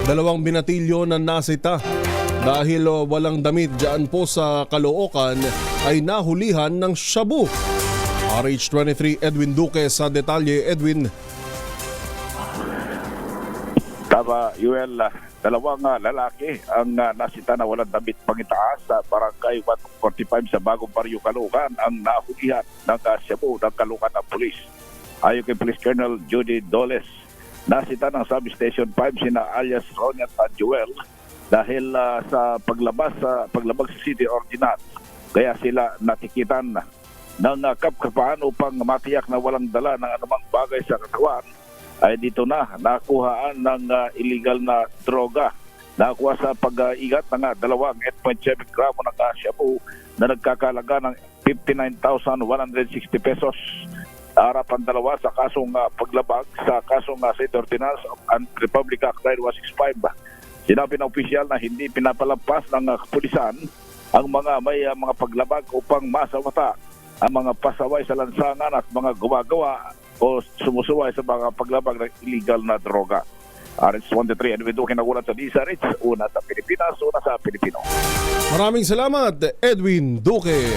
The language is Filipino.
Dalawang binatilyo na nasita dahil walang damit dyan po sa Caloocan ay nahulihan ng shabu. RH23 Edwin Duque sa detalye. Edwin. Tama, Yuel, dalawang lalaki ang nasita na walang damit pangitaas sa barangay 145 sa Bagong Barrio, Caloocan ang nahulihan ng shabu ng Caloocan ng pulis. Ayon kay Police Colonel Judy Doles, nasita ng Substation 5 sina alias Roniat at Joel dahil sa paglabas sa City Ordinance. Kaya sila natikitan ng kapkapaan upang matiyak na walang dala ng anumang bagay sa katawan. Ay dito na nakuhaan ng illegal na droga. Nakuha sa pag-igat ng 2.7 gramo ng shabu na nagkakalaga ng 59,160 pesos. Harapan dalawa sa kasong paglabag sa kasong City Ordinance and Republic Act 9165. Sinabi ng opisyal na hindi pinapalampas ng kapulisan ang mga may mga paglabag upang masawata ang mga pasaway sa lansangan at mga gumagawa o sumusuway sa mga paglabag ng illegal na droga. RH23 Edwin Duque nagulat sa DZRH, una sa Pilipinas, una sa Pilipino. Maraming salamat, Edwin Duque.